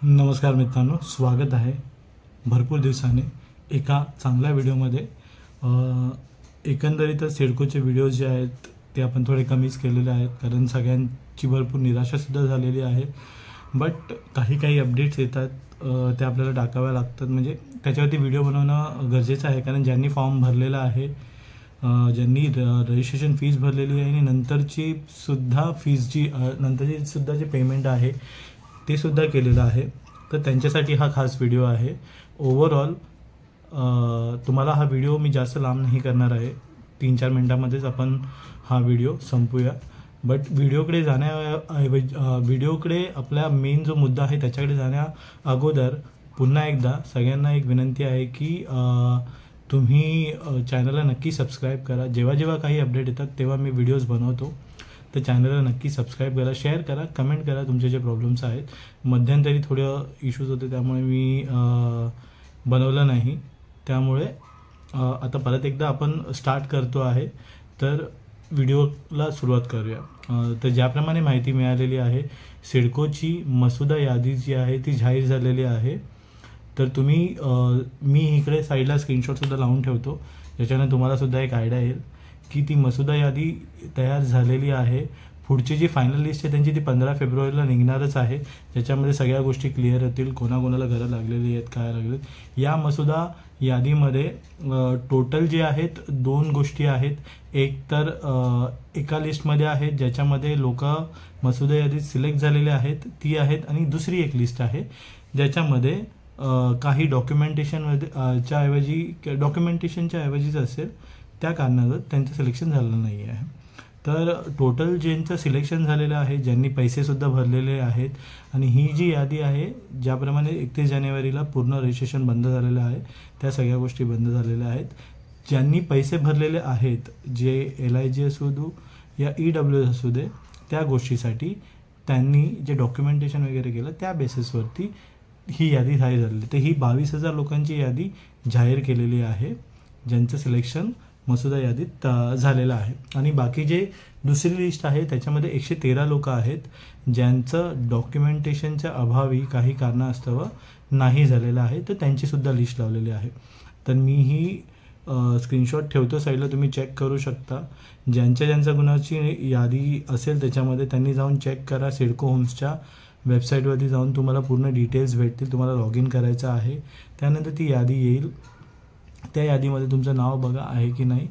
नमस्कार मित्रांनो, स्वागत आहे भरपूर दिवसाने एका चांगल्या व्हिडिओमध्ये। एकंदरीतच सिडकोचे व्हिडिओज जे आहेत ते आपण थोडे कमीच केलेले आहेत, कारण सगळ्यांची भरपूर निराशासुद्धा झालेली आहे। बट काही अपडेट्स येतात ते आपल्याला टाकाव्या लागतात, म्हणजे त्याच्यावरती व्हिडिओ बनवणं गरजेचं आहे। कारण ज्यांनी फॉर्म भरलेला आहे, ज्यांनी रजिस्ट्रेशन फीस भरलेली आहे आणि नंतरची सुद्धा फीस जी नंतरची सुद्धा जे पेमेंट आहे ते सुद्धा केलेलं आहे, तर त्यांच्यासाठी हा खास व्हिडिओ आहे। ओव्हरऑल तुम्हाला हा व्हिडिओ मी जास्त लांब नाही करणार आहे, 3-4 मिनिटांमध्येच आपण हा व्हिडिओ संपूया। बट व्हिडिओकडे व्हिडिओकडे आपला मेन जो मुद्दा आहे त्याच्याकडे जाण्या अगोदर पुन्हा एकदा सगळ्यांना एक विनंती आहे की तुम्ही चॅनलला नक्की सबस्क्राईब करा। जेव्हा काही अपडेट येतात तेव्हा मी व्हिडिओज बनवतो, तर चॅनलला नक्की सबस्क्राईब करा, शेअर करा, कमेंट करा तुमचे जे प्रॉब्लेम्स आहेत। मध्यंतरी थोडं इश्यूज होते त्यामुळे मी बनवलं नाही, त्यामुळे आता परत एकदा आपण स्टार्ट करतो आहे, तर व्हिडिओला सुरुवात करूया। तर ज्याप्रमाणे माहिती मिळालेली आहे, सिडकोची मसुदा यादी जी आहे ती जाहीर झालेली आहे। तर तुम्ही मी इकडे साईडला स्क्रीनशॉटसुद्धा लावून ठेवतो, ज्याच्याने तुम्हालासुद्धा एक आयडिया येईल की ती मसुदा यादी तयार झालेली आहे। पुढची जी फायनल लिस्ट आहे त्यांची ती 15 फेब्रुवारीला निघणारच आहे, ज्याच्यामध्ये सगळ्या गोष्टी क्लिअर होतील, कोणाकोणाला घरं लागलेली आहेत, काय लागलेत। या मसुदा यादीमध्ये टोटल जे आहेत 2 गोष्टी आहेत। एक तर एका लिस्टमध्ये आहेत ज्याच्यामध्ये लोक मसुदा यादीत सिलेक्ट झालेले आहेत ती आहेत, आणि दुसरी एक लिस्ट आहे ज्याच्यामध्ये काही डॉक्युमेंटेशनच्या ऐवजीच असेल, त्या कारणानं त्यांचं सिलेक्शन झालं नाही आहे। तर टोटल ज्यांचं सिलेक्शन झालेलं आहे, ज्यांनी पैसेसुद्धा भरलेले आहेत, आणि ही जी यादी आहे ज्याप्रमाणे 31 जानेवारीला पूर्ण रजिस्ट्रेशन बंद झालेलं आहे, त्या सगळ्या गोष्टी बंद झालेल्या आहेत। ज्यांनी पैसे भरलेले आहेत, जे LIG असू दे या EWS असू दे, त्या गोष्टीसाठी त्यांनी जे डॉक्युमेंटेशन वगैरे केलं त्या बेसिसवरती ही यादी जाहीर झालेली। तर ही 22,000 लोकांची यादी जाहीर केलेली आहे, ज्यांचं सिलेक्शन मसुदा यादीत झालेलं आहे। आणि बाकी जे दुसरी लिस्ट आहे त्याच्यामध्ये 113 लोक आहेत ज्यांचं डॉक्युमेंटेशनच्या अभावी काही कारणास्तव नाही झालेलं आहे, तर त्यांचीसुद्धा लिस्ट लावलेली आहे। तर मी ही स्क्रीनशॉट ठेवतो साईडला, तुम्ही चेक करू शकता। ज्यांच्या गुणाची यादी असेल त्याच्यामध्ये त्यांनी जाऊन चेक करा। सिडको होम्सच्या वेबसाईटवरती जाऊन तुम्हाला पूर्ण डिटेल्स भेटतील, तुम्हाला लॉग इन करायचं आहे, त्यानंतर ती यादी येईल, त्या यादीमध्ये तुमचं नाव बघा आहे की नाही,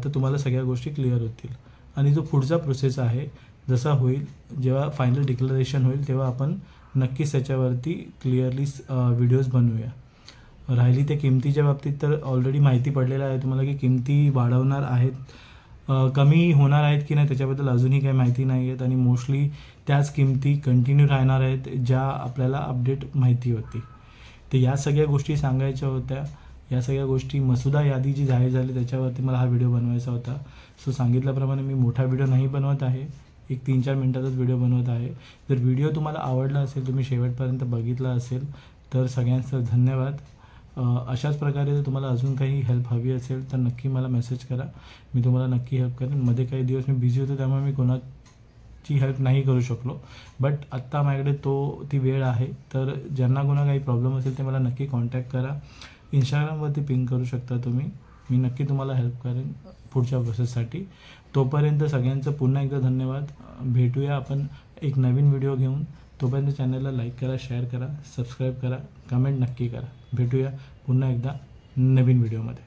तर तुम्हाला सगळ्या गोष्टी क्लिअर होतील। आणि जो पुढचा प्रोसेस आहे जसा होईल, जेव्हा फायनल डिक्लरेशन होईल तेव्हा आपण नक्कीच त्याच्यावरती क्लिअरली व्हिडिओज बनवूया। राहिली त्या किमतीच्या बाबतीत तर ऑलरेडी माहिती पडलेलं आहे तुम्हाला की किमती वाढवणार आहेत, कमी होणार आहेत की नाही त्याच्याबद्दल अजूनही काही माहिती नाही आहेत, आणि मोस्टली त्याच किमती कंटिन्यू राहणार आहेत ज्या आपल्याला अपडेट माहिती होती। तर या सगळ्या गोष्टी सांगायच्या होत्या, या सगळ्या गोष्टी मसुदा यादी जी जाहीर झाली त्याच्यावरती मला हा व्हिडिओ बनवायचा होता। सो सांगितल्याप्रमाणे मी मोठा व्हिडिओ नाही बनवत आहे, एक 3-4 मिनिटाचाच व्हिडिओ बनवत आहे। जर व्हिडिओ तुम्हाला आवडला असेल, तुम्ही शेवटपर्यंत बघितला असेल, तर सगळ्यांचं धन्यवाद। अशाच प्रकारे जर तुम्हाला अजून काही हेल्प हवी असेल तर नक्की मला मेसेज करा, मी तुम्हाला नक्की हेल्प करेन। मध्ये काही दिवस मी बिझी होतो त्यामुळे मी कोणाची हेल्प नाही करू शकलो, बट आत्ता माझ्याकडे ती वेळ आहे। तर ज्यांना काही प्रॉब्लेम असेल ते मला नक्की कॉन्टॅक्ट करा, इंस्टाग्रामवरती पिंग करू शकता तुम्ही, मी नक्की तुम्हाला हेल्प करेन पुढच्या प्रोसेससाठी। तोपर्यंत सगळ्यांचं पुन्हा एकदा धन्यवाद। भेटूया आपण एक नवीन व्हिडिओ घेऊन, तोपर्यंत चॅनलला लाईक करा, शेअर करा, सबस्क्राईब करा, कमेंट नक्की करा। भेटूया पुन्हा एकदा नवीन व्हिडिओमध्ये।